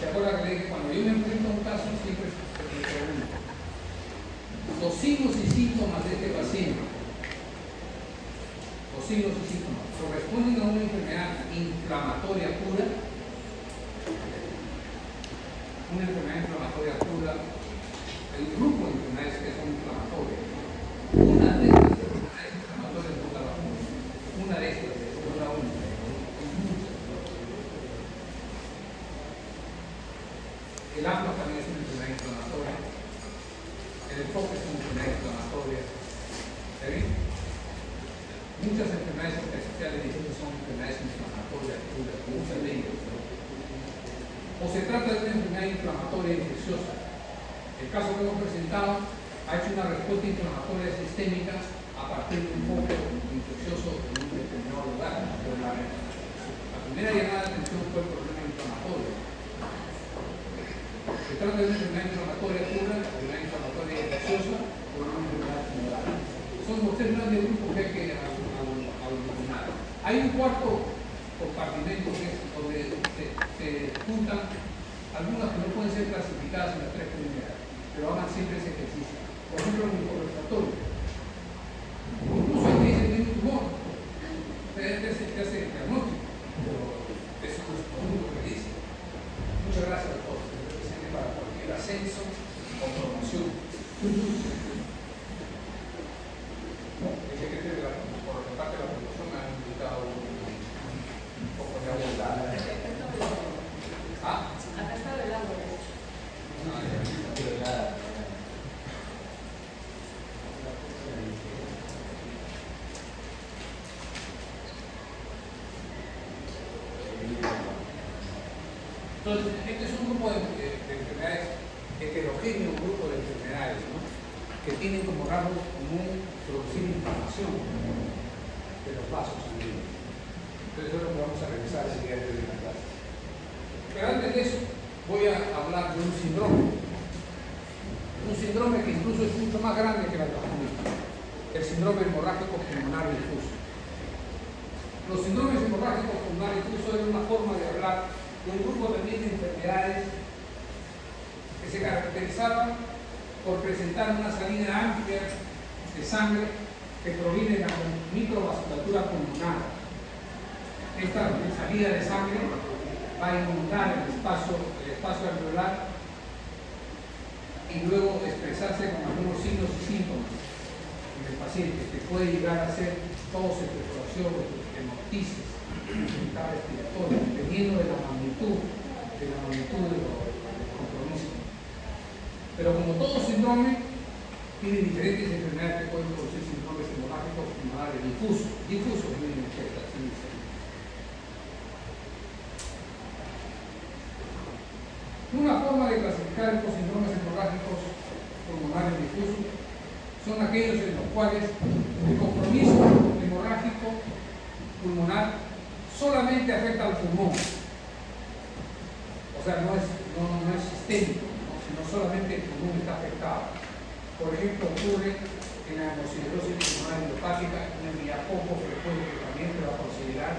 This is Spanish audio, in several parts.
acuerda que le dije, cuando yo me enfrento a un caso, siempre me pregunto, los signos y síntomas de este paciente, los signos y síntomas, corresponden a una enfermedad inflamatoria pura, una enfermedad inflamatoria pura, el grupo de enfermedades que son inflamatorias. Una de estas enfermedades inflamatorias no la vacuna, una de estas, no la única. El asma también es una enfermedad inflamatoria. El enfoque es una enfermedad inflamatoria. ¿Está bien? Muchas enfermedades superficiales dicen que son enfermedades inflamatorias, muchas de ellas. O se trata de una enfermedad inflamatoria infecciosa. El caso que hemos presentado ha hecho una respuesta inflamatoria sistémica a partir de un foco infeccioso en un determinado lugar. Pero la primera llamada de atención fue el problema inflamatorio. Se trata de una enfermedad inflamatoria pura, una enfermedad inflamatoria infecciosa o una enfermedad general. Son los tres grandes grupos que hay que aglutinar. Hay un cuarto compartimento que es donde se juntan algunas que no pueden ser clasificadas en las tres primeras, pero hagan siempre ese ejercicio. Por ejemplo, el microrespiratorio. Incluso hay que dice que tiene un tumor, te hace el diagnóstico, pero eso no es lo único que dice. Muchas gracias a todos. Para cualquier ascenso o promoción. No, el secretario por parte de la promoción me ha invitado un poco de abundar. ¿Ah? Acá está el agua, de hecho. No, ya. Entonces, este es un grupo de enfermedades heterogéneo, un grupo de enfermedades, ¿no?, que tienen como rasgo común producir inflamación de los vasos sanguíneos. Entonces, eso es lo que vamos a revisar el día de hoy en la clase. Pero antes de eso, voy a hablar de un síndrome. Un síndrome que incluso es mucho más grande que la traumática. El síndrome hemorrágico pulmonar difuso. Los síndromes hemorrágicos pulmonares difusos es una forma de hablar de un grupo también de enfermedades que se caracterizaban por presentar una salida amplia de sangre que proviene de la microvasculatura pulmonar. Esta salida de sangre va a inundar el espacio alveolar y luego expresarse con algunos signos y síntomas en el paciente, que puede llegar a ser tos, expectoración, hemoptisis, dificultad respiratoria, dependiendo de la magnitud del compromiso. Pero como todo síndrome, tiene diferentes enfermedades que pueden producir síndromes hemorrágicos pulmonares difusos, miren ustedes, así dice. Una forma de clasificar estos síndromes hemorrágicos pulmonares difusos son aquellos en los cuales el compromiso hemorrágico pulmonar solamente afecta al pulmón. O sea, no es sistémico, ¿no?, sino solamente el pulmón está afectado. Por ejemplo, ocurre en la hemosiderosis pulmonar idiopática, una enfermedad poco frecuente que también se va a considerar.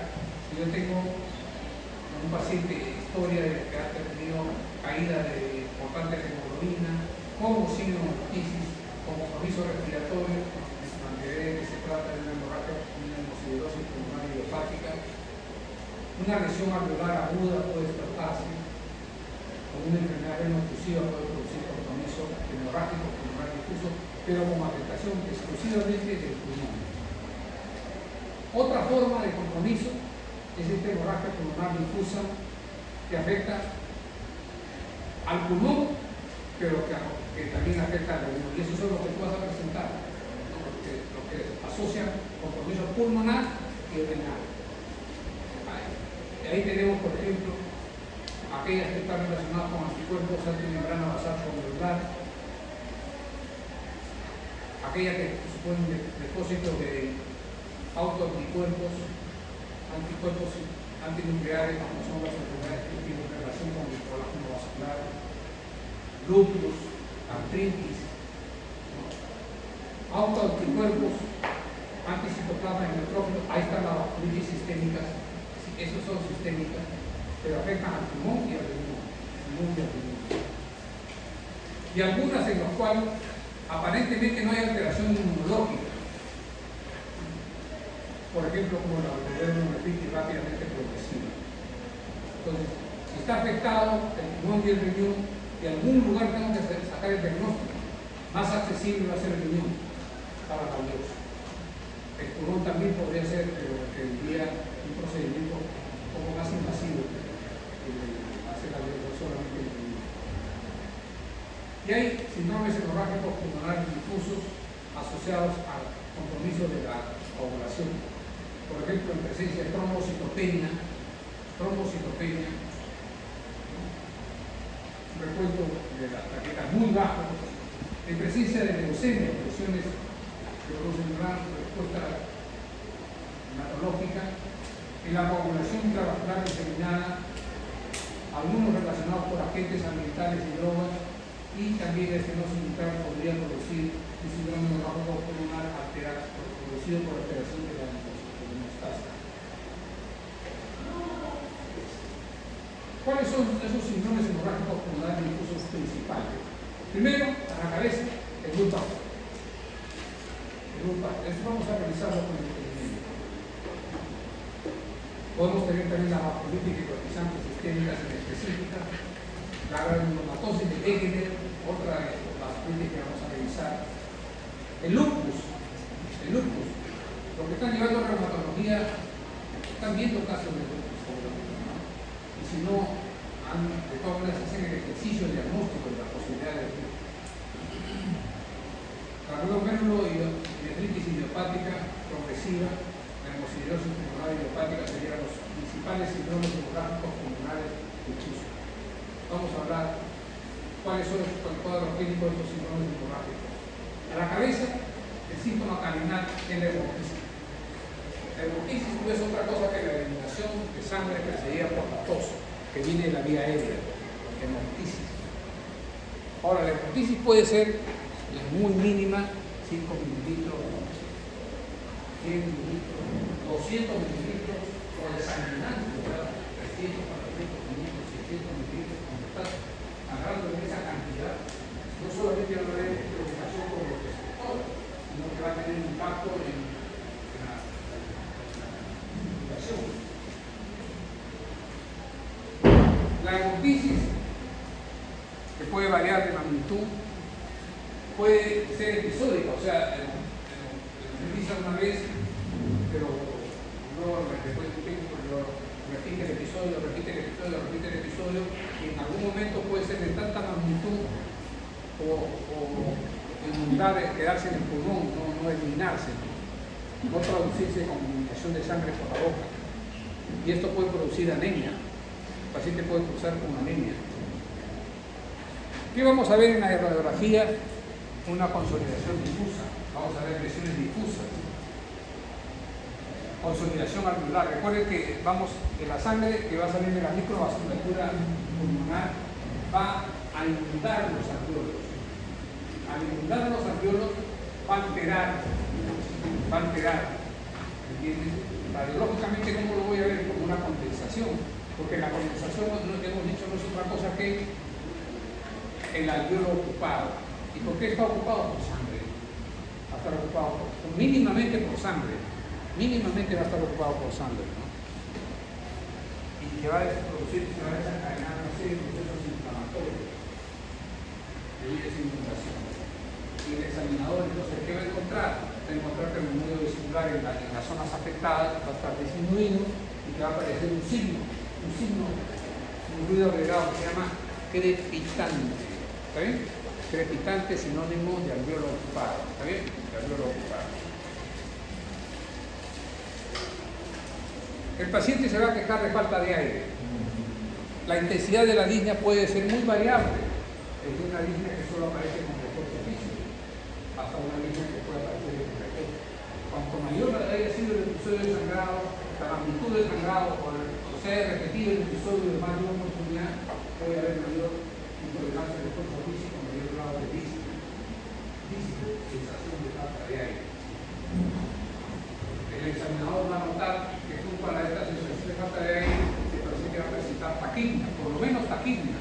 Yo tengo un paciente historia de que ha tenido caída de importante hemoglobina, como signo de hemoptisis, con compromiso respiratorio, que se trata de una hemorragia, una hemosiderosis pulmonar idiopática. Una lesión alveolar aguda puede tratarse, con una enfermedad renal-occlusiva puede producir compromiso hemorrágico pulmonar difuso, pero con afectación exclusivamente del pulmón. Otra forma de compromiso es esta hemorragia pulmonar difusa que afecta al pulmón, pero que también afecta al riñón. Y eso es lo que tú vas a presentar, ¿no?, lo que asocia compromiso pulmonar y renal. Y ahí tenemos, por ejemplo, aquellas que están relacionadas con anticuerpos antimembrana basal convolular, aquellas que suponen depósitos de autoanticuerpos, anticuerpos antinucleares, como son las enfermedades que tienen relación con el colágeno vascular, lupus, artritis, ¿no?, autoanticuerpos, anticitoplasma y neutrófilos. Ahí están las vasculitis sistémicas, esos son sistémicas, pero afectan al pulmón y al riñón. común de riñón. Y algunas en las cuales aparentemente no hay alteración inmunológica. Por ejemplo, como la glomerulonefritis rápidamente progresiva. Entonces, si está afectado el pulmón y el riñón, de algún lugar tengo que sacar el diagnóstico. Más accesible va a ser el riñón para la biopsia. El pulmón también podría ser, pero requeriría un procedimiento un poco más invasivo que hacer la biopsia solamente el riñón. Y hay síndromes hemorrágicos pulmonares difusos asociados al compromiso de la coagulación. Por ejemplo, en presencia de trombocitopenia, un recuento de las plaquetas muy bajo, en presencia de leucemia, lesiones que producen gran respuesta hematológica, en la coagulación intravascular diseminada, algunos relacionados por agentes ambientales y drogas, y también el estenosis mitral podría producir un síndrome hemorrágico pulmonar alterado, producido por alteración de la hemostasia. ¿Cuáles son esos síndromes hemorrágicos pulmonares difusos principales? Primero, a la cabeza, el bulbar. Esto vamos a revisarlo con el entendimiento. Podemos tener también la vasculitis necrotizante sistémica específica, la granulomatosis de Wegener, otra de las vasculitis que vamos a revisar. El lupus. Los que están llevando a reumatología están viendo casos de lupus. Y si no, de todas maneras hacen el ejercicio diagnóstico de la posibilidad de lupus. La glomerulonephritis idiopática progresiva, la hemosiderosis pulmonar idiopática serían los principales síndromes hemorrágicos pulmonares difusos. Vamos a hablar cuáles son los cuadros clínicos de estos síndromes hemorrágicos. A la cabeza, el síntoma cardinal es la hemorquisis. La hemorquisis no es otra cosa que la eliminación de sangre precedida por la tos, que viene de la vía aérea. Hemorquisis. Ahora, la hemorquisis puede ser muy mínima, 5 mililitros, 100 mililitros, 200 mililitros, o desanguinante, 300, 400, 500, 600 mililitros, cuando estás agarrando en esa cantidad, no solamente va a haber preocupación por los receptores, sino que va a tener un impacto en la circulación. La hemorquisis, que puede variar de magnitud, puede ser episódica, o sea, revisa una vez, pero luego después de un tiempo repite el episodio, y en algún momento puede ser de tanta magnitud o inundar, quedarse en el pulmón, no eliminarse, no traducirse con eliminación de sangre por la boca. Y esto puede producir anemia. El paciente puede cursar con anemia. ¿Qué vamos a ver en la radiografía? Una consolidación difusa. Vamos a ver lesiones difusas. Consolidación alveolar. Recuerden que la sangre que va a salir de la microvasculatura pulmonar va a inundar los alveolos. Al inundar los alveolos va a alterar. ¿Entienden? Radiológicamente, ¿cómo lo voy a ver? Como una condensación. Porque la condensación, no hemos dicho, no es otra cosa que el alveolo ocupado. ¿Y por qué está ocupado? Por sangre. Va a estar ocupado mínimamente por sangre. Mínimamente va a estar ocupado por sangre, ¿no? Y que va a producir, se va a desencadenar una serie de procesos inflamatorios debido a esa inundación. Y el examinador, entonces, ¿qué va a encontrar? Va a encontrar que el volumen vesicular en las zonas afectadas va a estar disminuido y que va a aparecer un ruido agregado que se llama crepitante. ¿Está bien? Crepitante, sinónimo de alveolo ocupado. ¿Está bien? De alveolo ocupado. El paciente se va a quejar de falta de aire. La intensidad de la disnea puede ser muy variable. Desde una disnea que solo aparece con reporte físico hasta una disnea que puede aparecer en reporte. Cuanto mayor haya sido el episodio de sangrado, la magnitud del sangrado o sea repetido el episodio de más de una oportunidad, puede haber mayor intolerancia de esfuerzo físico, mayor grado de disnea, sensación de falta de aire. El examinador va a notar que junto a esta sensación de falta de aire, el paciente va a presentar taquipnia, por lo menos taquipnia.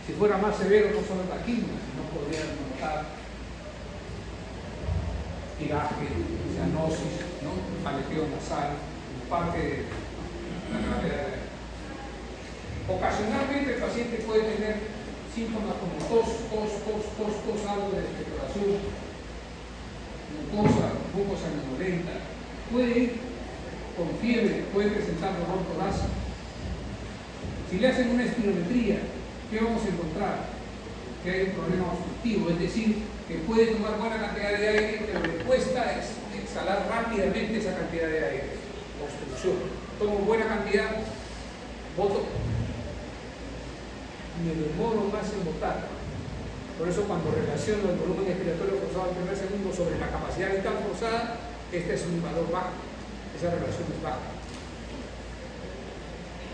Si fuera más severo, no solo taquimia, sino podría notar tiraje, cianosis, ¿no? Aleteo nasal, parte de la gravedad. Ocasionalmente el paciente puede tener síntomas como tos, algo de expectoración, mucosa sanguinolenta, puede ir con fiebre, puede presentar dolor torácico. Si le hacen una espirometría, ¿qué vamos a encontrar? Que hay un problema obstructivo, es decir, que puede tomar buena cantidad de aire, pero le cuesta exhalar rápidamente esa cantidad de aire. Obstrucción. Tomo buena cantidad, boto, me demoro más en botar. Por eso cuando relaciono el volumen expiratorio forzado al primer segundo sobre la capacidad vital forzada, este es un valor bajo. Esa relación es baja.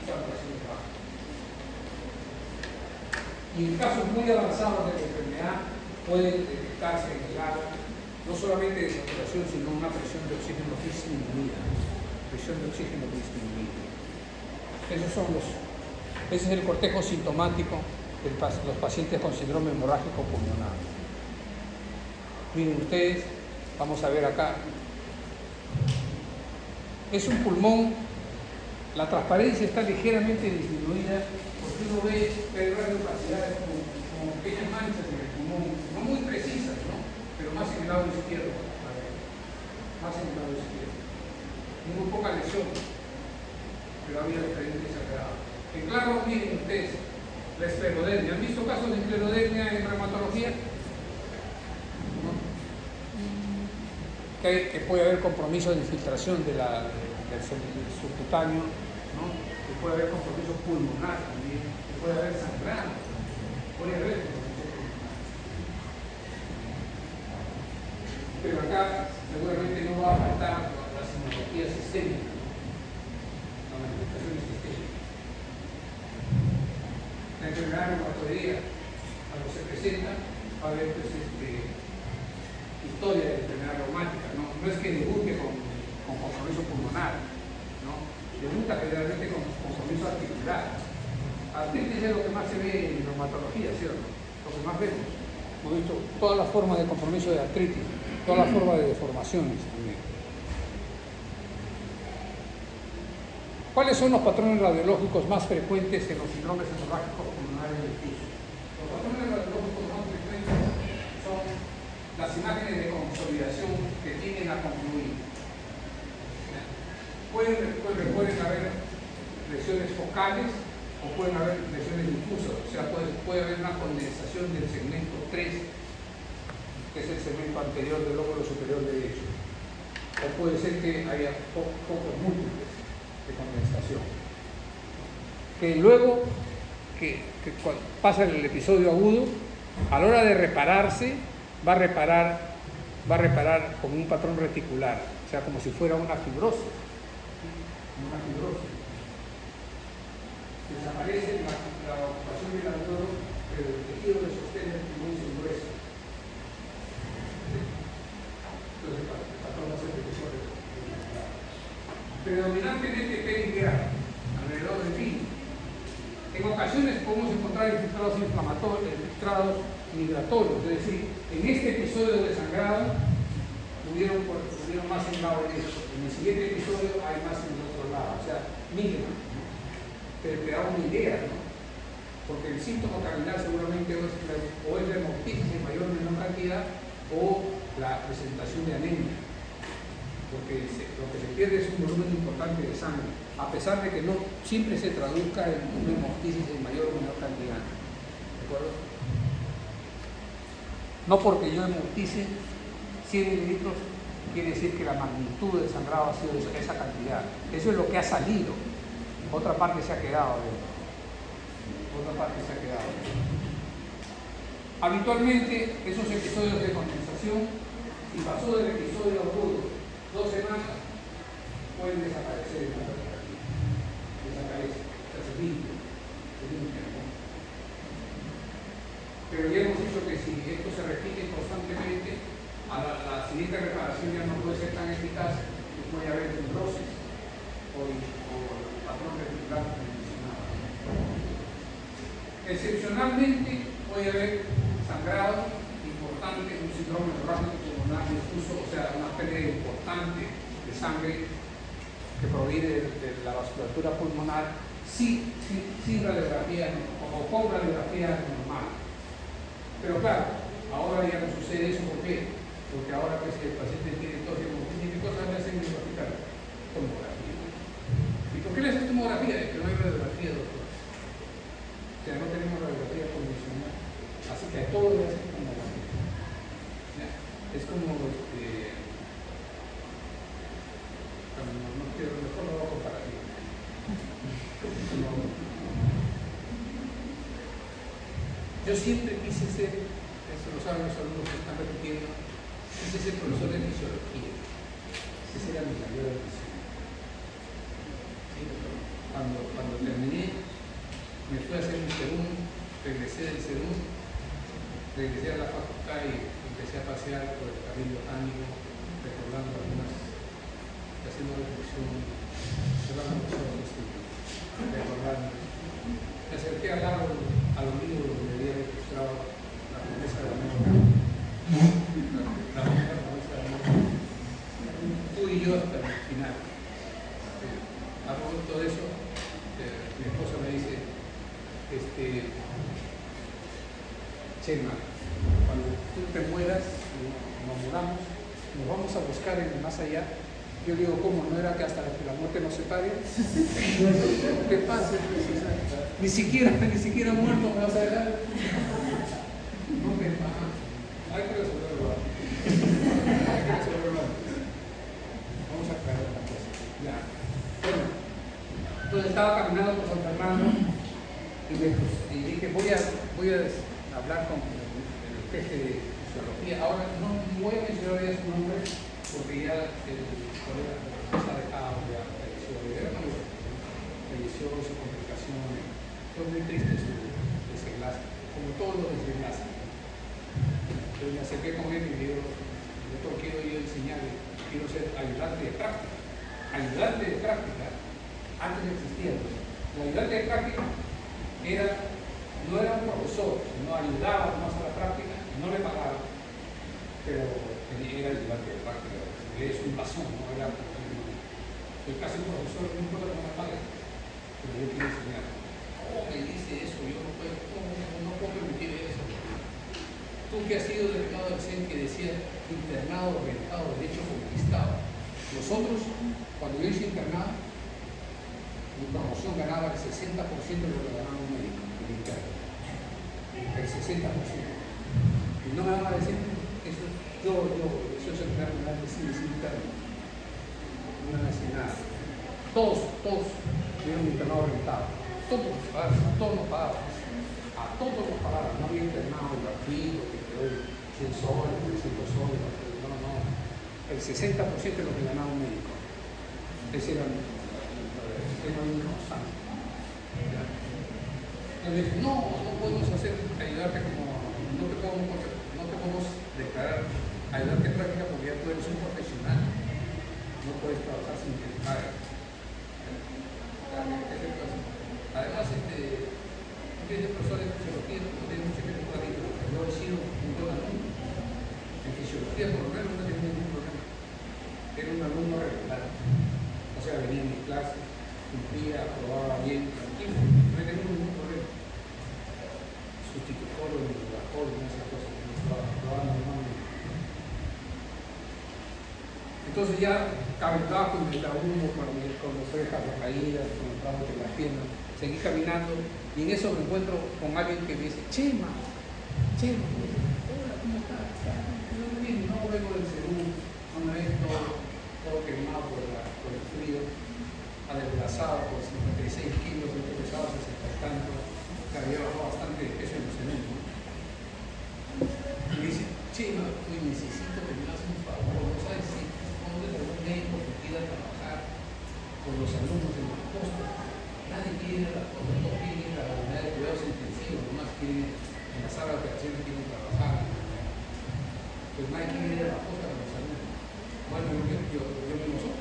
Esa relación es baja. Y en casos muy avanzados de la enfermedad puede detectarse en el agua no solamente de saturación, sino una presión de oxígeno disminuida. Presión de oxígeno disminuida. Ese es el cortejo sintomático de los pacientes con síndrome hemorrágico pulmonar. Miren ustedes, vamos a ver acá. Es un pulmón, la transparencia está ligeramente disminuida porque uno ve que hay radiopacidades como pequeñas manchas en el pulmón, no muy precisas, ¿no? Pero más en el lado izquierdo. Más en el lado izquierdo. Muy poca lesión, pero había diferentes sagrados. En claro, miren ustedes, la esclerodermia. ¿Han visto casos de esclerodermia en reumatología? ¿No? Que puede haber compromiso de infiltración del subcutáneo, ¿no? Que puede haber compromiso pulmonar también, que puede haber sangrado, puede haber compromiso pulmonar. Pero acá seguramente no va a faltar la sintomatología sistémica, la manifestación sistémica. La enfermedad reumatoidea, cuando se presenta, va a haber pues, historia de enfermedad reumática, ¿no? No es que debute con compromiso pulmonar, ¿no? Debuta generalmente con compromiso articular. Artritis es lo que más se ve en reumatología, ¿cierto? Lo que más vemos. Hemos visto todas las formas de compromiso de artritis, todas las formas de deformaciones también. ¿Cuáles son los patrones radiológicos más frecuentes en los síndromes hemorrágicos pulmonares difusos? Los patrones radiológicos más frecuentes son las imágenes de consolidación que tienden a concluir. Pueden haber lesiones focales o pueden haber lesiones difusas, o sea, puede haber una condensación del segmento 3, que es el segmento anterior del lóbulo superior derecho, o puede ser que haya focos múltiples de condensación. Que luego que cuando pasa el episodio agudo, a la hora de repararse, va a reparar como un patrón reticular, o sea, como si fuera una fibrosis. Una fibrosis. Desaparece la ocupación del alveolo, pero el tejido de sostén del pulmón se engruesa. Entonces el patrón va a ser reticular. Predominantemente perigral, alrededor del fin. En ocasiones podemos encontrar infiltrados inflamatorios, infiltrados migratorios, es decir, en este episodio de sangrado hubieron más en el lado derecho, en el siguiente episodio hay más en el otro lado, o sea, migran, ¿no? Pero te da una idea, ¿no? Porque el síntoma cardinal seguramente o es la hemoptisis en mayor o menor cantidad o la presentación de anemia. Porque lo que se pierde es un volumen importante de sangre, a pesar de que no siempre se traduzca en una hemoptisis en mayor o menor cantidad. ¿De acuerdo? No porque yo hemoptice 100 mililitros quiere decir que la magnitud del sangrado ha sido esa cantidad. Eso es lo que ha salido. Otra parte se ha quedado dentro. Habitualmente esos episodios de condensación, si pasó del episodio agudo 2 semanas, pueden desaparecer en la práctica. Desaparece, se limpia, ¿no? Pero ya hemos dicho que si esto se repite constantemente, a la siguiente reparación ya no puede ser tan eficaz y puede haber fibrosis o patrón reticular mencionado. Excepcionalmente puede haber sangrado importante, un síndrome hemorrágico pulmonar difuso, o sea, una pérdida importante de sangre que proviene de la vasculatura pulmonar sin radiografía o con radiografía normal. Pero claro, ahora ya no sucede eso. ¿Por qué? Porque ahora pues, el paciente tiene tos y hemorragia y cosas, le hacen en el hospital tomografía. ¿Y por qué le hacen tomografía? Es que no hay radiografía, doctor. O sea, no tenemos radiografía convencional. Así que a todos le hacen tomografía. ¿Ya? Es como no quiero, mejor no lo hago comparativo. Yo siempre quise ser, eso lo saben los alumnos que están repitiendo, quise ser profesor de fisiología. Esa era mi mayor ambición. ¿Sí? Cuando terminé, me fui a hacer mi serum, regresé del serum, regresé a la facultad y empecé a pasear por el jardín botánico, recordando algunas, haciendo reflexión, cerrando los ojos y recordando. Me acerqué al árbol, a los libros donde había registrado la promesa de América. La primera promesa de América. Tú y yo hasta el final. A propósito de eso, mi esposa me dice, Chema, cuando tú te mueras, nos mudamos, nos vamos a buscar en el más allá. Yo digo, ¿cómo? ¿No era que hasta que la muerte nos separe? ¿Qué pasa? Ni siquiera muerto me vas a dejar. No me pasa. Hay que resolverlo. Hay que resolverlo. Vamos a aclarar la cosa. Ya. Bueno, entonces estaba caminando por San Fernando y dije, voy a hablar con el jefe de fisiología. Ahora no voy a mencionar ya su nombre porque ya el colega se ha dejado, ya falleció su complicación. Fue muy triste su desenlace, como todos los desenlaces. Entonces me acerqué con él y le digo, doctor, quiero yo enseñarle, quiero ser ayudante de práctica. Ayudante de práctica, antes no existía. El ayudante de práctica no era un profesor, no ayudaba más a la práctica, no le pagaba, pero era ayudante de práctica. Es un pasón, no era. Soy casi un profesor, no importa que no me pague, pero yo quiero enseñar. ¿Cómo me dice eso? Yo no puedo permitir eso. Tú que has sido delegado del CEN que decía internado, rentado, derecho conquistado. Nosotros, cuando yo hice internado, mi promoción ganaba el 60% de lo que ganaba un médico, el interno. El 60%. Y no me van a decir, eso es el gran lugar de cine interno. No me van a decir nada. Todos tuvieron un internado rentado. Todos nos pagaban. A todos nos pagaban. No había internado gratuito, que te doy 100 soles, 300 soles. No. El 60% de lo que ganaba un médico. Ese era el sistema de un constante. Entonces, no podemos ayudarte como, no te podemos declarar ayudarte práctica porque ya tú eres un profesional. No puedes trabajar sin que te paguen. Además, de profesor de fisiología no tiene mucho que ver con la vida. Yo he sido un buen alumno. En fisiología, por lo menos, no tenía ningún problema. Era un alumno regular. O sea, venía en mi clase, cumplía, aprobaba bien, tranquilo. No he tenido ningún problema. Sustitutorio, laboratorio, esas cosas. Aprobaba normalmente. Entonces ya caminaba con el trabuco, con los orejas recaídas, con el trabuco de las piernas. Seguí caminando y en eso me encuentro con alguien que me dice, Chema, hola, ¿cómo estás? No vengo del Perú, no me ves todo quemado por el frío, adelgazado por 56 kilos, yo pesaba 60 y tanto, que había bajado bastante de peso en los eventos. Y me dice, Chema, necesito que me hagas un favor, no sabes si conoces algún médico que quiera trabajar con los alumnos en las costas. Nadie quiere las cosas, no quieren la unidad de cuidados intensivos, nomás quieren en la sala de operaciones quieren trabajar. Pues nadie quiere ir a la costa con los alumnos. Bueno, yo mismo soy.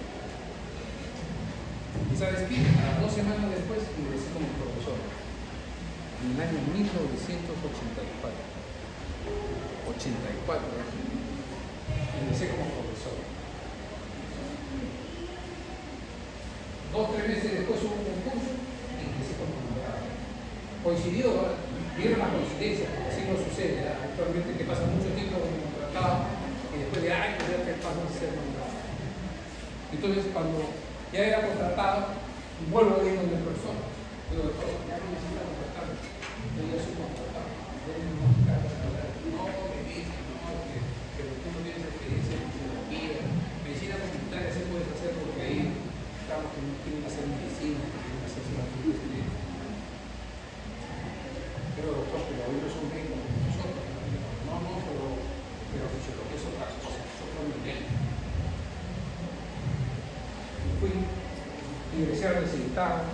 ¿Y sabes qué? A las 2 semanas después ingresé como profesor. en el año 1984. 84, empecé como profesor. 2 o 3 meses después hubo un concurso y empecé como nombrado. Coincidió, vieron la coincidencia, porque así no sucede, ¿verdad? Actualmente que pasa mucho tiempo como contratado y después de años ya te pasan a ser nombrado. Entonces cuando ya era contratado, vuelvo a ir donde el profesor. Digo, doctor, ya no necesita contratarme, yo ya soy contratado. No, me dicen, no, que tú no tienes experiencia en fisiología, medicina comunitaria se puedes hacer porque ahí estamos que no quieren hacer medicina, que quieren hacer solamente. Pero doctor, pero hoy no son médicos como nosotros. No, pero fisiología es otra cosa, es otro nivel. Fui, ingresé al residentado,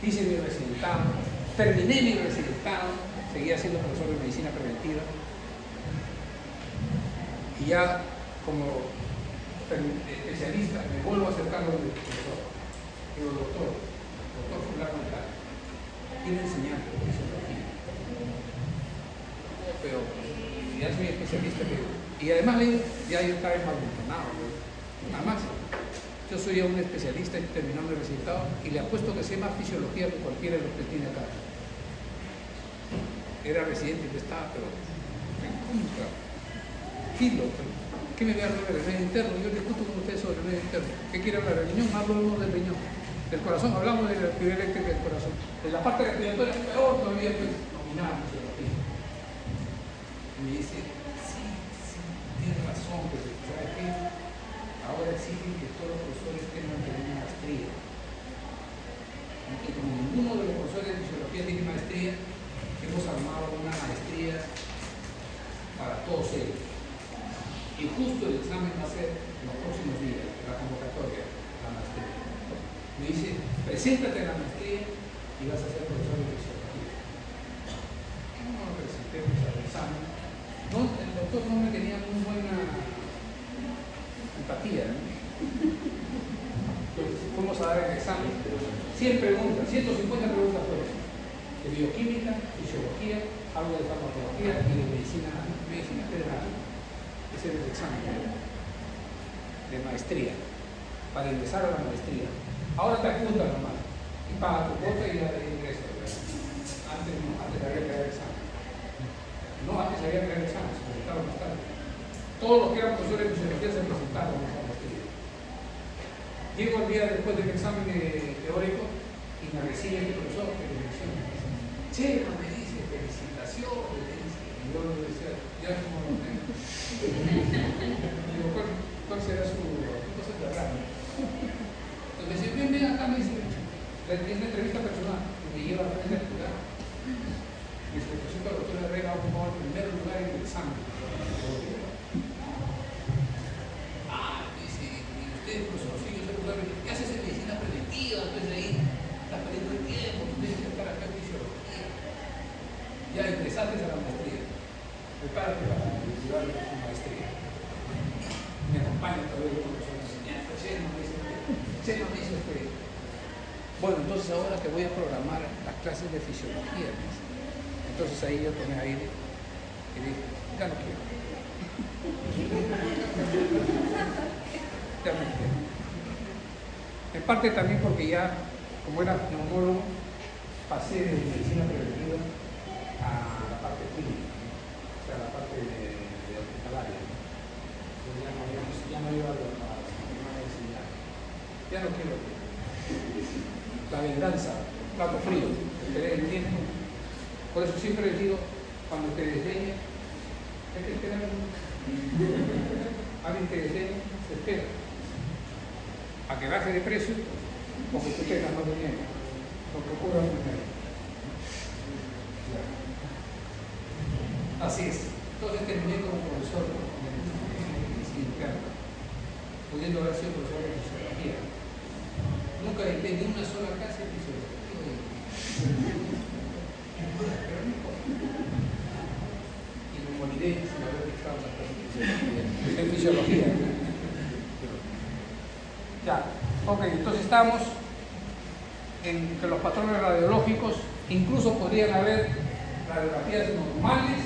hice mi residentado, terminé mi residentado, seguía siendo profesor de medicina preventiva y ya como especialista me vuelvo a acercar al profesor. Digo, doctor fulano de tal, quiere enseñar fisiología. Pero ya soy especialista, y además ya yo estaba envalentonado, nada más. Yo soy ya un especialista terminando el resultado y le apuesto que sé más fisiología que cualquiera de los que tiene acá. Era residente y estaba, pero en contra. Filo, ¿qué me voy a hablar del remedio interno? Yo discuto con ustedes sobre el remedio interno. ¿Qué quiere hablar del riñón? Hablo del riñón. Del corazón, hablamos de la actividad eléctrica del corazón. De la parte respiratoria, peor todavía, pues, dominada fisiología. Y me dice, sí, tienes razón, pero ¿sabes qué? Ahora exigen que todos los profesores tengan que tener una maestría. Y como ninguno de los profesores de fisiología tiene maestría, hemos armado una maestría para todos ellos. Y justo el examen va a ser en los próximos días, la convocatoria, la maestría. Me dice, preséntate a la maestría y vas a ser profesor de fisiología. No me presenté al examen. No, el doctor no me tenía muy buena empatía, ¿no? Entonces fuimos a dar el examen, 100 preguntas, 150 preguntas fueron de bioquímica, fisiología, algo de farmacología y de medicina general. Ese era el examen de maestría, para ingresar a la maestría. Ahora te apuntan nomás y paga tu cuota y ya te ingresas. Antes había que dar el examen. No, antes había que dar el examen, se presentaron más tarde. Todos los que eran profesores de fisiología se presentaron a esa maestría. Llego el día después del examen teórico y me recibe el profesor que me menciona. Che, me dice, felicitaciones, me dice. Y yo le decía, ya como lo tengo. Digo, ¿cuál será su cosa de hablar? Entonces me dice, ven acá, me dice, es una entrevista personal que me lleva a frente al lugar. Y se le presenta a la doctora Herrera, ocupado el primer lugar en el examen. Profesor, sí, yo sé, ¿qué haces en medicina preventiva? Entonces ahí estás perdiendo el tiempo, tú tienes que estar acá en fisiología. Ya ingresaste a la maestría. Prepárate para llevar tu maestría. Me acompaña todavía el profesor de enseñanza. Cheno me dice usted. Bueno, entonces ahora te voy a programar las clases de fisiología. Entonces ahí yo tomé aire y dije, ya no quiero. En parte también porque ya, como era neumólogo, pasé de medicina preventiva a la parte clínica, o sea, la parte de hospitalaria. Ya no iba a la medicina. Ya no quiero. La venganza, plato frío, el tiempo. Por eso siempre les digo, cuando te desdeñen, hay que esperar. Alguien te desdeña, se espera. A que baje de precio o que tú tengas más dinero, lo que ocurra un dinero. Así es. Entonces terminé como profesor de medicina interna, pudiendo haber sido profesor de fisiología. Nunca dicté ni una sola clase de fisiología. Pero no importa. Y me moriré sin haber dictado una clase de fisiología. Ya, ok, entonces estamos en que los patrones radiológicos Incluso podrían haber radiografías normales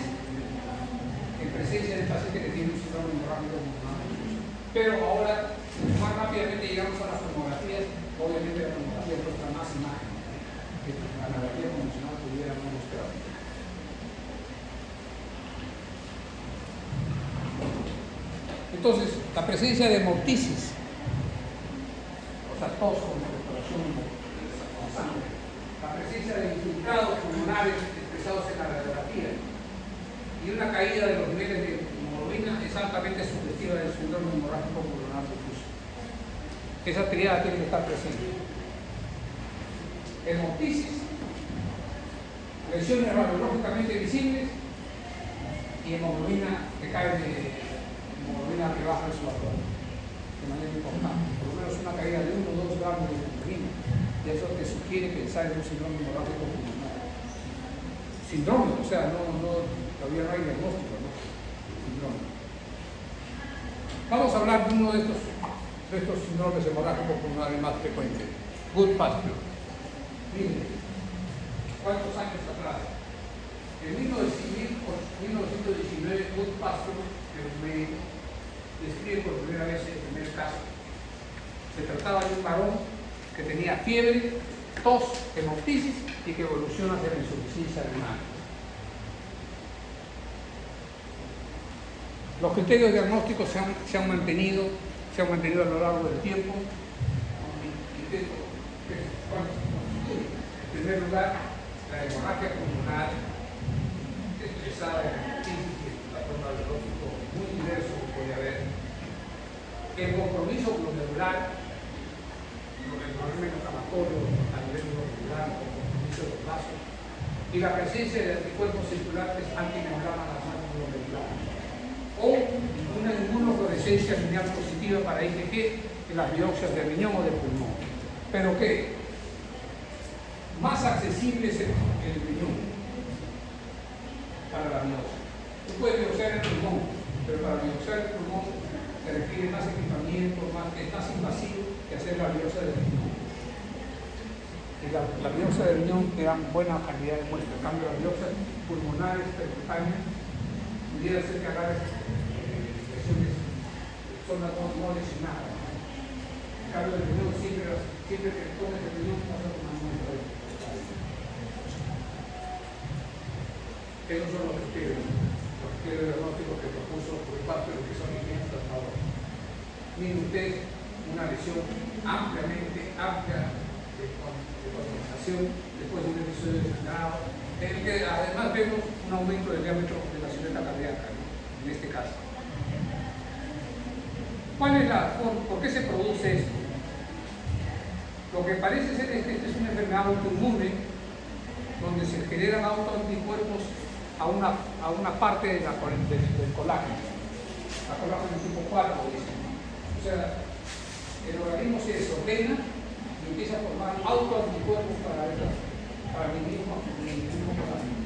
en presencia del paciente que tiene un síndrome hemorrágico pulmonar difuso. Pero ahora, más rápidamente llegamos a las tomografías. Obviamente la tomografía muestra más imágenes que la radiografía convencional pudiera no mostrar. Entonces, la presencia de hemoptisis, o sea, tos con expectoración con sangre, la presencia de infiltrados pulmonares expresados en la radiografía y una caída de los niveles de hemoglobina es altamente sugestiva del síndrome hemorrágico pulmonar difuso. Esa triada tiene que estar presente. Hemoptisis, lesiones radiológicamente visibles y hemoglobina que cae de hemoglobina que baja en su abdomen de manera importante, por lo menos una caída de 1 o 2 gramos de hemoglobina, y eso te sugiere pensar en un síndrome hemorrágico pulmonar. Síndrome, o sea, todavía no hay diagnóstico, ¿no? Síndrome. Vamos a hablar de uno de estos síndromes hemorrágicos pulmonares más frecuentes, Goodpasture. Miren, ¿cuántos años atrás? En 1919, Goodpasture, el médico, describe por primera vez el primer caso. Se trataba de un varón que tenía fiebre, tos, hemoptisis y que evoluciona hacia la insuficiencia renal. Los criterios diagnósticos se han mantenido a lo largo del tiempo. En primer lugar, la hemorragia pulmonar expresada en el patrón radiológico muy diverso que puede haber. El compromiso glomerular, el problema inflamatorio a nivel glomerular, el compromiso de los vasos, y la presencia de anticuerpos circulantes antihemoglobina glomerular, o una inmunofluorescencia lineal positiva para IgG en las biopsias de riñón o de pulmón. ¿Pero qué? Más accesible es el riñón para la biopsia. Tú puedes biopsiar el pulmón, pero para biopsiar el pulmón se requiere más equipamiento, es más invasivo que hacer la biopsia del riñón. Y la biopsia del riñón te da buena calidad de muestra. En cambio, las biopsias pulmonares, percutaneas, pudiera ser que haga lesiones zonas no lesionadas. En cambio, el riñón siempre que pones el riñón pasa una muestra de. Esos son los criterios diagnósticos que propuso por parte de lo que son higienistas hasta ahora. Miren ustedes, una lesión amplia de condensación después de un episodio de sangrado, en el que además vemos un aumento del diámetro de la soneta cardíaca, ¿no? En este caso. ¿Por qué se produce esto? Lo que parece ser es que esta es una enfermedad autoinmune donde se generan autoanticuerpos a una parte del colágeno. La colágeno tipo 4, dicen. O sea, el organismo se desordena y empieza a formar autoanticuerpos para el mismo colágeno.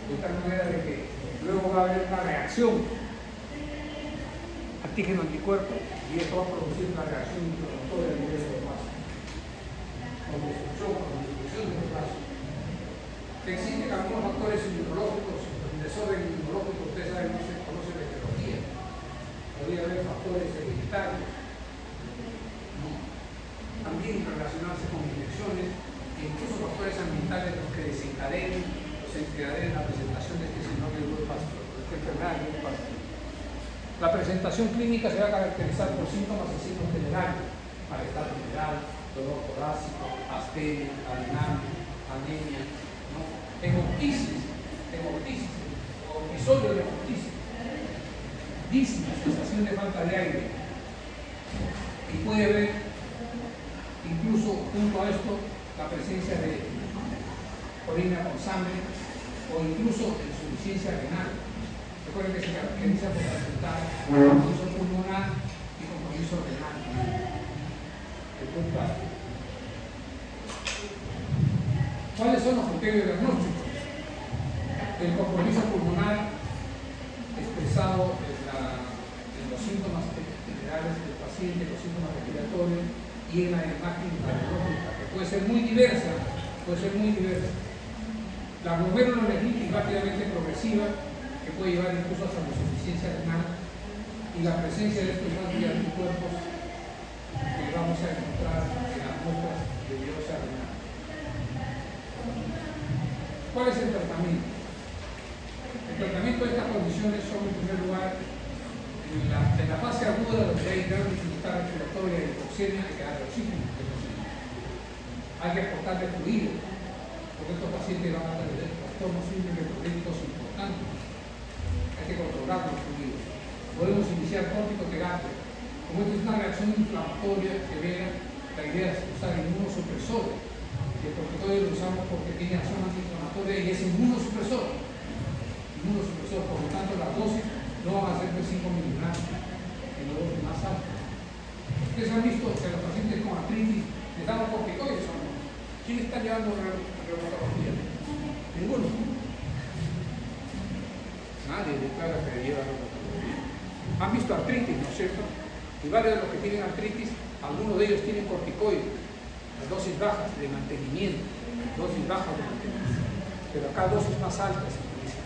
De tal manera de que luego va a haber una reacción antígeno-anticuerpo y esto va a producir una reacción inflamatoria a nivel de los vasos. Con destrucción de los vasos. Existen algunos factores inmunológicos, el desorden inmunológico, ustedes saben, no se conoce la etiología. Podría haber factores hereditarios, ¿no? También relacionarse con infecciones e incluso factores ambientales los que desencadenen la presentación de este síndrome de Goodpasture, de esta enfermedad de Goodpasture. La presentación clínica se va a caracterizar por síntomas y signos generales: malestar general, dolor torácico, astenia, anemia, ¿no? Hemoptisis o episodio de hemoptisis, disnea, sensación de falta de aire, y puede haber incluso junto a esto la presencia de orina con sangre o incluso insuficiencia renal. Recuerden que se caracteriza por presentar compromiso pulmonar y compromiso renal. ¿Cuáles son los criterios diagnósticos? El compromiso pulmonar expresado en los síntomas generales del paciente, los síntomas respiratorios y en la imagen radiológica, que puede ser muy diversa, La glomerulonefritis rápidamente progresiva, que puede llevar incluso hasta la insuficiencia renal, y la presencia de estos anticuerpos que vamos a encontrar en las muestras de biopsia renal. ¿Cuál es el tratamiento? El tratamiento de estas condiciones son, en primer lugar, en la fase aguda, donde hay gran dificultad respiratoria y hipoxemia, hay que darle oxígeno. Hay que aportarle fluido, porque estos pacientes van a tener trastornos electrolíticos importantes. Hay que controlar los fluidos. Podemos iniciar corticoterapia. Como esto es una reacción inflamatoria severa, la idea es usar inmunosupresores. Y el corticoide lo usamos porque tiene acción antiinflamatoria y es inmunosupresor. Por lo tanto, las dosis no van a ser de 5 miligramos, sino dosis más altas. Ustedes han visto que los pacientes con artritis les damos corticoides o no. ¿Quién está llevando reumatología? Ninguno. Nadie declara que lleva reumatología. Han visto artritis, ¿no es cierto? Y varios de los que tienen artritis, algunos de ellos tienen corticoides, las dosis bajas de mantenimiento, pero acá dosis más altas se utilizan,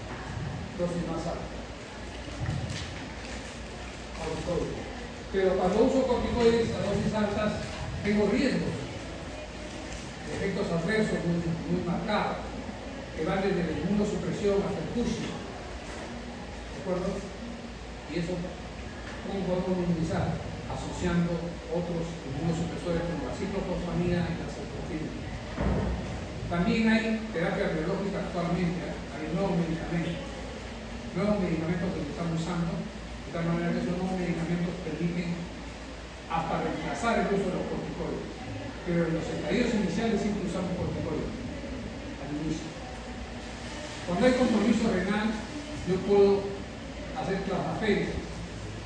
dosis más altas. Pero cuando uso corticoides a dosis altas, tengo riesgos de efectos adversos muy marcados, que van desde la inmunosupresión hasta el Cushing. ¿De acuerdo? Y eso, ¿cómo podemos minimizar? Asociando otros inmunosupresores como la ciclofosfamida y la ceftriaxona. También hay terapia biológica actualmente, hay nuevos medicamentos que se están usando, de tal manera que esos nuevos medicamentos permiten hasta reemplazar el uso de los corticoides. Pero en los estadios iniciales siempre usamos corticoides, al inicio. Cuando hay compromiso renal, yo puedo hacer plasmaféresis.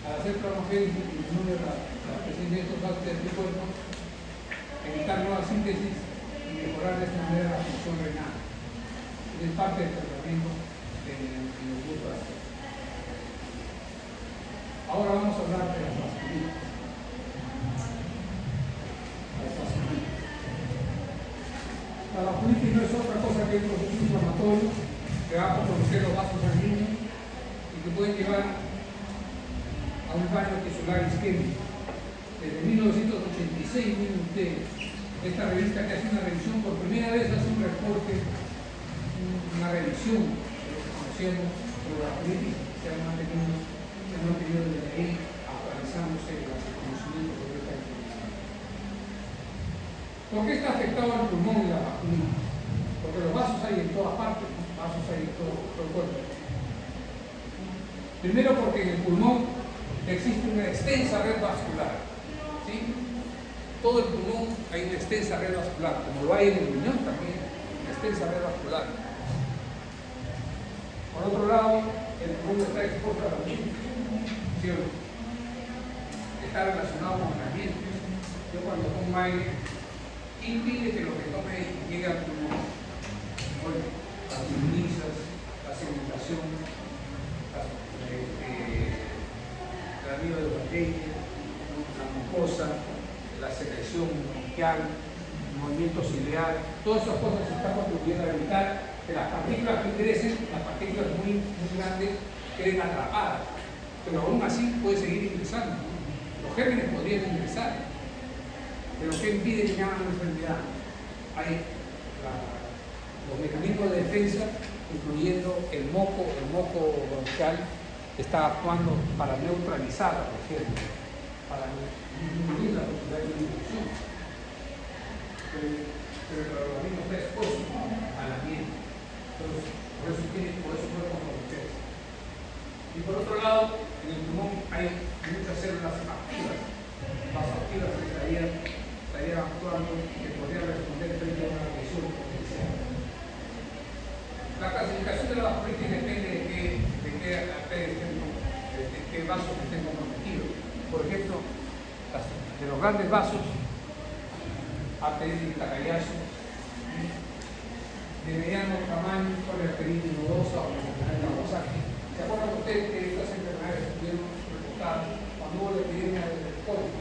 Al hacer plasmaféresis, disminuye la presencia de estos anticuerpos, evitar nueva síntesis y mejorar de esta manera la función renal. Es parte del tratamiento en el grupo de azúcar. Ahora vamos a hablar de las vasculitis. La vasculitis no es otra cosa que un proceso inflamatorio que va a comprometer los vasos sanguíneos y que puede llevar a un daño tisular isquémico. Desde 1986, miren ustedes, esta revista que hace una revisión por primera vez hace un reporte, una revisión de lo que conocemos sobre la vasculitis, se han mantenido desde ahí actualizándose los conocimientos sobre esta información. ¿Por qué está afectado el pulmón y la vasculitis? Porque los vasos hay en todas partes, vasos hay en todo el cuerpo. Primero porque en el pulmón existe una extensa red vascular. ¿Sí? Todo el pulmón hay una extensa red vascular, como lo hay en el riñón también, una extensa red vascular. Por otro lado, el pulmón está expuesto a la oxigenación, está relacionado con el ambiente. Yo cuando tomo aire, impide que lo que tome llegue al pulmón. Bueno, las ionisas, la sedimentación, la vida de bacterias, la mucosa, la secreción bronquial, el movimiento ciliar, todas esas cosas están contribuyendo a evitar que las partículas que ingresen, las partículas muy grandes, queden atrapadas. Pero aún así puede seguir ingresando. Los gérmenes podrían ingresar. Pero ¿qué impide que hagan una enfermedad? Hay los mecanismos de defensa, incluyendo el moco bronquial, está actuando para neutralizar a los gérmenes, para disminuir la posibilidad de infección. Pero el organismo está expuesto al ambiente. Entonces, por eso puede comprometerse. Y por otro lado, en el pulmón hay muchas células activas. Las activas que estarían actuando y que podrían responder frente a una lesión potencial. La clasificación de la vasculitis depende de qué vasos estén comprometidos. Por ejemplo, de los grandes vasos, arteritis Takayasu, de mediano tamaño, poliarteritis nodosa o enfermedad de Kawasaki. ¿Se acuerdan ustedes que estas enfermedades estuvieron reportadas cuando hubo la epidemia del COVID?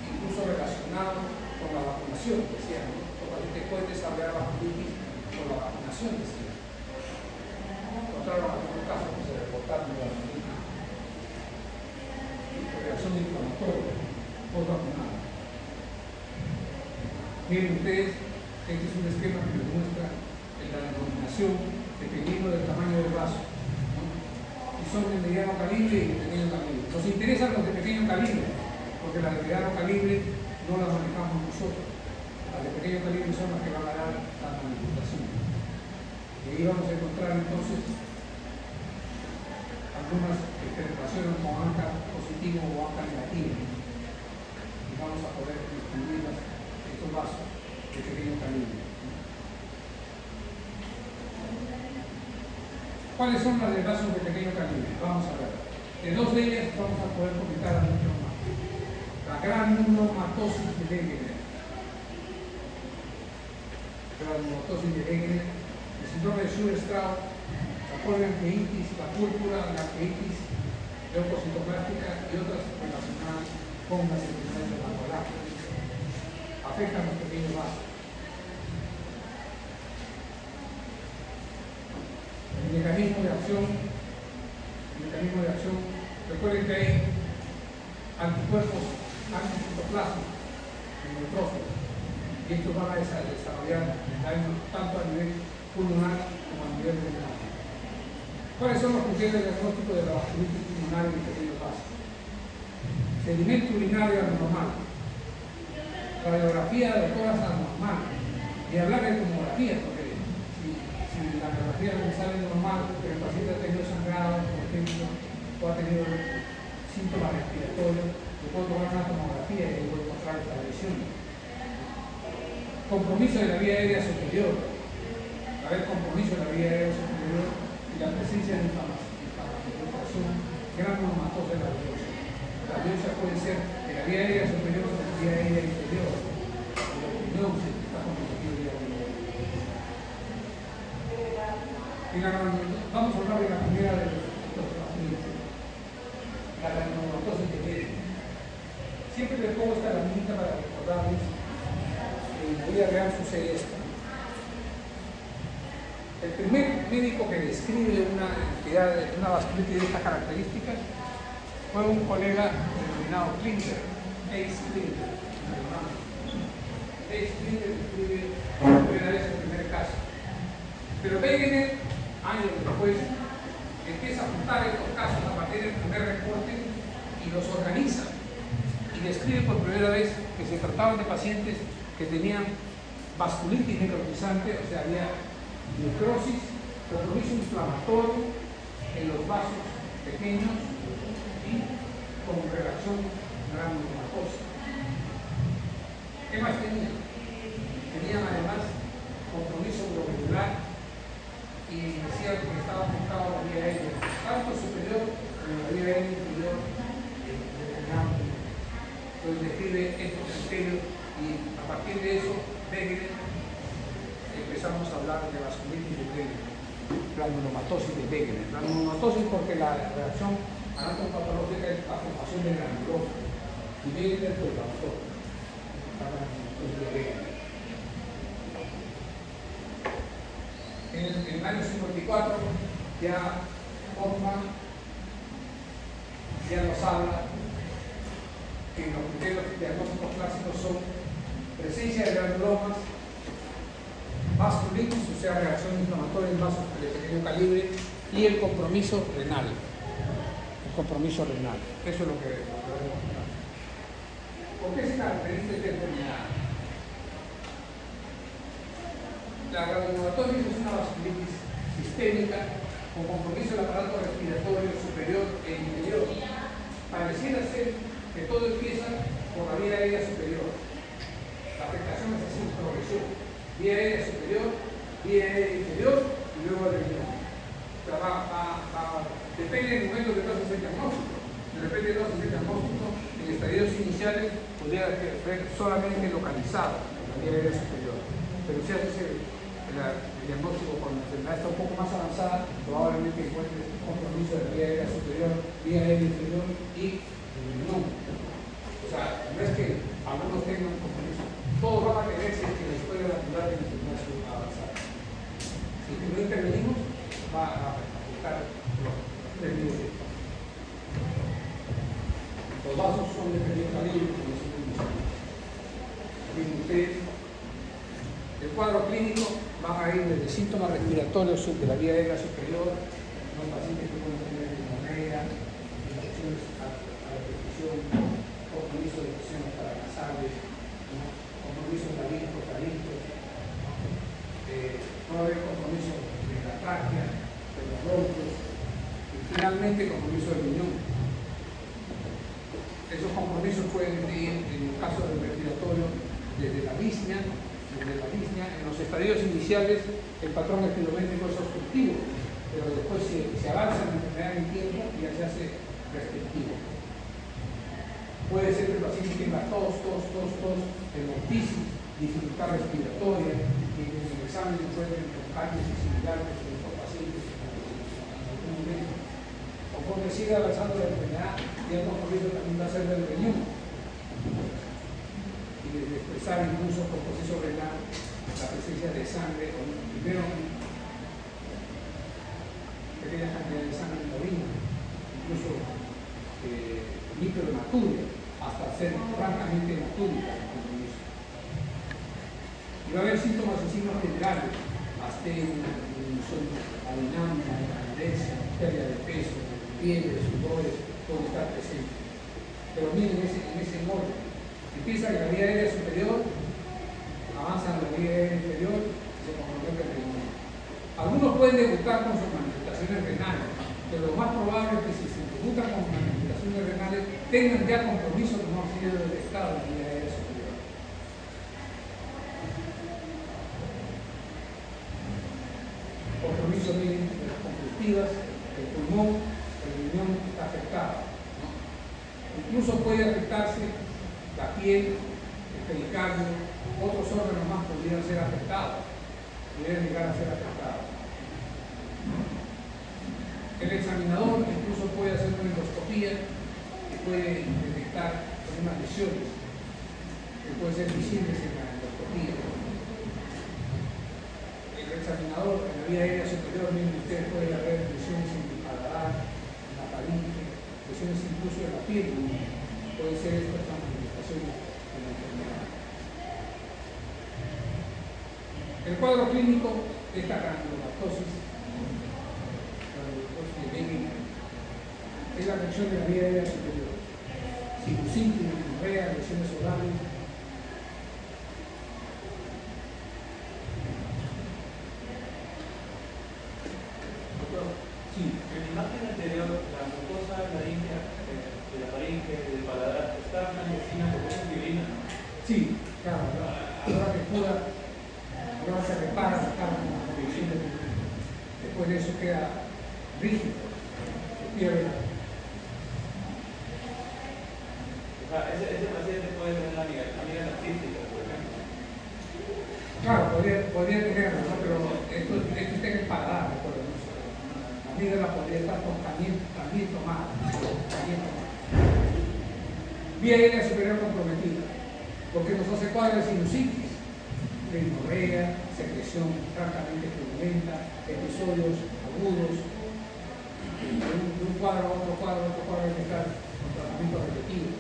Incluso relacionado con la vacunación, decían, ¿no? Los pacientes pueden desarrollar vasculitis con la vacunación. inflamación de ese. Encontraron algunos casos que se reportaron de la reacción inflamatoria post-vacunada. Miren ustedes, este es un esquema que les muestra la denominación dependiendo del tamaño del vaso, ¿no? Y son de mediano calibre y de pequeño calibre. Nos interesan los de pequeño calibre, porque las de mediano calibre no las manejamos nosotros. Las de pequeño calibre son las que van a dar la manifestación. Y ahí vamos a encontrar entonces algunas interpretaciones con ANCA positivo o ANCA negativo. Y vamos a poder distinguir estos vasos de pequeño calibre. ¿Cuáles son las de vasos de pequeño calibre? Vamos a ver. De dos de ellas vamos a poder comentar a mucho más. La granulomatosis de Wegener. Granulomatosis de Wegener, el síndrome de Sjögren-Strauss, la polianqueitis, la púrpura, la arqueitis leucocitoplástica y otras relacionadas con las enfermedades vasculares. Afectan los pequeños vasos. El mecanismo de acción, recuerden que hay anticuerpos anticitoplásmicos en el neutrófilo y estos van a desarrollar daño tanto a nivel pulmonar como a nivel renal. ¿Cuáles son los criterios de diagnóstico de la vasculitis pulmonar en el pequeño vaso? Sedimento urinario anormal, radiografía de tórax anormal, y hablar de tomografía, porque si la radiografía no sale normal, pero el paciente ha tenido sangrado, por ejemplo, o ha tenido síntomas respiratorios, yo puedo tomar una tomografía y puedo encontrar esta lesión. Compromiso de la vía aérea superior. Va a haber compromiso de la vía aérea superior y la presencia de inflamación granulomatosa de la biopsia. La biopsia puede ser de la vía aérea superior o de la vía aérea inferior. No se está comprometido el día de hoy. Vamos a hablar de la primera de los pacientes, la granulomatosis de Wegener. Siempre les pongo esta herramienta para recordarles que en la vida real sucede esto. El primer médico que describe una entidad, una vasculitis de estas características, fue un colega denominado Klinger, Ace Klinger. Ace Klinger describe por primera vez el primer caso. Pero Wegener, años después, empieza a juntar estos casos a partir del primer reporte y los organiza. Y describe por primera vez que se trataban de pacientes que tenían vasculitis necrotizante, o sea, había necrosis, compromiso inflamatorio en los vasos pequeños y con reacción granulomatosa. ¿Qué más tenían? Tenían además compromiso glomerular y decían que estaba afectado a la vía aérea, tanto superior como la vía aérea inferior. Entonces describe estos criterios y a partir de eso, Wegener, empezamos a hablar de vasculitis de Wegener, granulomatosis de Wegener. Granulomatosis porque la reacción anatomopatológica es la formación de granulófilo y Wegener pues la autor. En el año 54 ya Hoffman ya nos habla que los criterios diagnósticos clásicos son presencia de granulomas, vasculitis, o sea, reacción inflamatoria en vasos de pequeño calibre, y el compromiso renal. El compromiso renal. Eso es lo que debemos hablar. ¿Por qué se caracteriza esta enfermedad? La granulomatosis es una vasculitis sistémica con compromiso del aparato respiratorio superior e inferior. Pareciera ser que todo empieza por la vía aérea superior. La afectación es así, progresión. Vía aérea superior, vía aérea inferior y luego el riñón. O sea, depende del momento que tú haces el diagnóstico. De repente tú haces el diagnóstico en estadios iniciales, podría ser solamente localizado en la vía aérea superior. Pero si haces el diagnóstico cuando la enfermedad está un poco más avanzada, probablemente encuentres compromiso de la vía aérea superior, vía aérea inferior y el riñón. O sea, no es que algunos tengan compromiso. Todos van a querer si es que la historia natural de la enfermedad es avanzada. ¿Sí? Si no intervenimos, va a afectar los nervios. Los vasos son de pequeño calibre, como ustedes. El cuadro clínico va a ir desde síntomas respiratorios de la vía aérea superior, los pacientes que pueden tener neumonía, infecciones a la perfusión, compromiso de infecciones paranasales, compromiso laringos, puede haber compromiso de la tráquea, de los bronquios y finalmente compromiso del riñón. Esos compromisos pueden ir, en el caso del respiratorio, desde la disnea. En los estadios iniciales el patrón espirométrico es obstructivo, pero después se avanza en la enfermedad en tiempo y ya se hace restrictivo. Puede ser que el paciente tenga tos, hemoptisis, dificultad respiratoria, y en el examen se encuentren con cambios similares en estos pacientes en algún momento. O porque sigue avanzando la enfermedad, y el compromiso también va a ser del riñón. Y de expresar incluso por proceso renal la presencia de sangre, o primero pequeña cantidad de sangre en la orina, incluso microhematuria, hasta ser francamente hematúrica. Y va a haber síntomas y signos generales: astenia, disminución adinámica, anorexia, pérdida de peso, fiebre, sudores, todo está presente. Pero miren en ese orden. Empieza en la vía aérea superior, avanza en la vía aérea inferior y se compromete el riñón. Algunos pueden debutar con sus manifestaciones renales, pero lo más probable es que si se debutan con manifestaciones renales tengan ya compromiso que no han sido detectados en la vía aérea superior. Compromiso de las conductivas, el pulmón, el riñón está afectado, ¿no? Incluso puede afectarse la piel, el pericardio, otros órganos más pudieran ser afectados, pudieran llegar a ser afectados. El examinador incluso puede hacer una endoscopía y puede detectar algunas lesiones que pueden ser visibles en la endoscopía. El examinador en la vía aérea superior, miren ustedes, puede haber lesiones en el paladar, en la faringe, lesiones incluso en la piel. Puede ser estas manifestaciones de la enfermedad. El cuadro clínico de esta granulomatosis es la afección de la vía aérea superior. Sinusitis, diarrea, lesiones orales. Sí. En la imagen anterior, la mucosa laríngea de la faringe, del paladar, está blanquecina como una fibrina. Sí, claro, a la hora que cura, ahora se repara la carne con la corrección de fibrina. Después de eso queda rígido, se pierde la. Ese paciente puede tener la amiga artística, por ejemplo. Claro, podría tenerlo, ¿no? Pero esto está en el paladar, recuerdo. La amígdala podría estar también tomada. Vía aérea superior comprometida, porque nos hace cuadros de sinusitis, rinorrea, secreción francamente turbulenta, episodios agudos, de un cuadro a otro cuadro hay que estar con tratamiento repetido.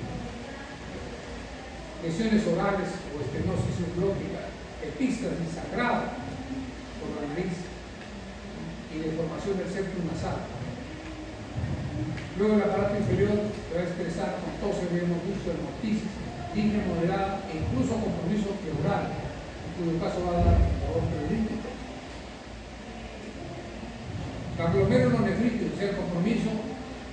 Lesiones orales o estenosis subglótica, epístasis sangrada por la nariz y deformación del septum nasal. Luego el aparato inferior va a expresar con tos, hemoptisis, hemoptisis, disnea moderada e incluso compromiso pleural, en cuyo caso va a dar labor periodística. La glomerulonefritis, o sea, el compromiso,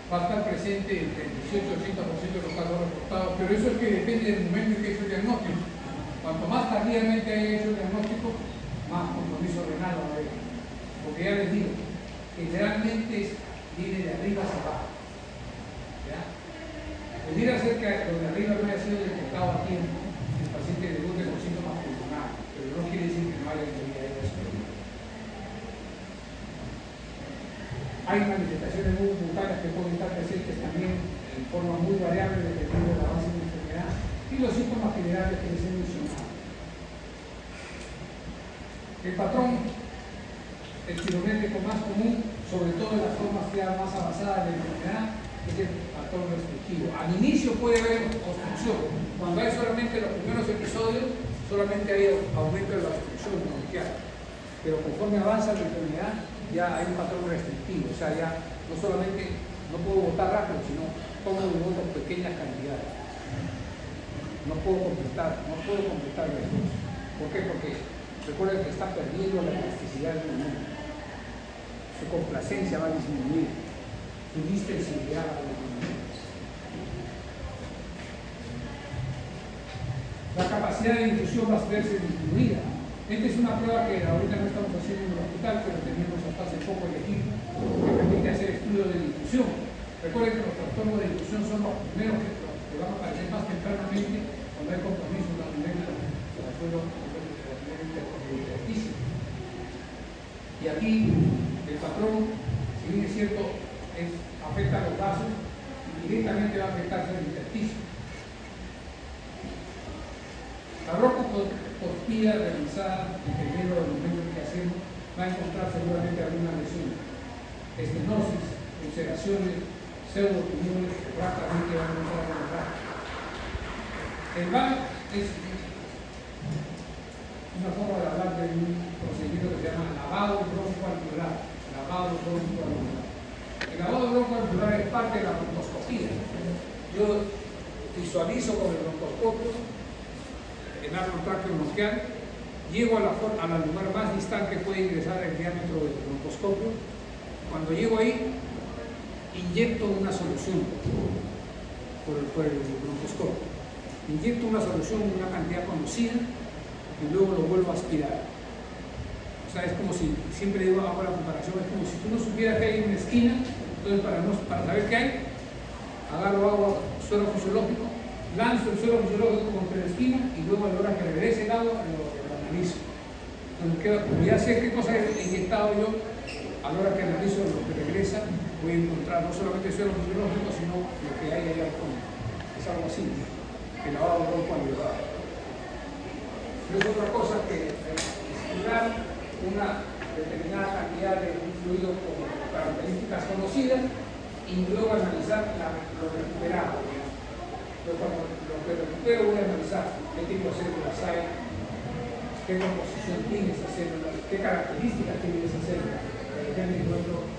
va a estar presente entre el 18 y 80% de los casos reportados, pero eso es que depende del momento en que hecho el diagnóstico. Cuanto más tardíamente haya hecho el diagnóstico, más compromiso renal va a haber. Porque ya les digo, generalmente viene de arriba hacia abajo. ¿Ya? Pudiera ser que lo de arriba no haya sido detectado a tiempo, el paciente debute con síntomas pulmonares, pero no quiere decir que no haya vía aérea superior. Hay manifestaciones muy bucales que pueden estar presentes también en forma muy variable dependiendo del avance de la enfermedad y los síntomas generales que les he mencionado. El patrón el pirométrico más común, sobre todo en las formas ya más avanzadas de la enfermedad, es el patrón restrictivo. Al inicio puede haber obstrucción. Cuando hay solamente los primeros episodios, solamente hay aumento de la obstrucción bronquial. Pero conforme avanza la enfermedad, ya hay un patrón restrictivo. O sea, ya no solamente no puedo botar rápido, sino tomo de vuelta pequeñas cantidades. No puedo completar el esfuerzo. ¿Por qué? Porque recuerden que está perdiendo la elasticidad del pulmón. Su complacencia va a disminuir, su distensibilidad va a disminuir. La capacidad de difusión va a verse disminuida. Esta es una prueba que ahorita no estamos haciendo en el hospital, pero teníamos hasta hace poco el equipo que permite hacer estudios de difusión. Recuerden que los trastornos de difusión son los primeros que van a aparecer más tempranamente cuando hay compromiso con la nivel intersticial. Y aquí el patrón, si bien es cierto, afecta a los vasos y directamente va a afectar el intersticio. La broncoposcopía realizada, dependiendo del momento que hacemos, va a encontrar seguramente alguna lesión, estenosis, ulceraciones, pseudotumores que prácticamente van a empezar a encontrar. El VAC es una forma de hablar de un procedimiento que se llama lavado broncoalveolar. El lavado broncoalveolar es parte de la broncoscopía. Yo visualizo con el broncoscopio el arco tráqueo bronquial, llego al lugar más distante que puede ingresar el diámetro del broncoscopio. Cuando llego ahí, inyecto una solución por el broncoscopio. Inyecto una solución, una cantidad conocida, y luego lo vuelvo a aspirar. O sea, es como si, siempre digo, hago la comparación, es como si tú no supieras que hay una esquina. Entonces para saber qué hay, agarro agua, suelo fisiológico, lanzo el suelo fisiológico contra la esquina y luego a la hora que regrese el agua lo analizo. Entonces, como ya sé qué cosa he inyectado yo, a la hora que analizo lo que regresa, voy a encontrar no solamente el suelo fisiológico, sino lo que hay ahí al fondo. Es algo así, el lavado broncoalveolar. No es otra cosa que estudiar una determinada cantidad de un fluido con características conocidas y luego analizar lo recuperado. Pero cuando lo que recupero voy a analizar qué tipo de células hay, qué composición tiene esa célula, qué características tiene esa célula, depende de nuestro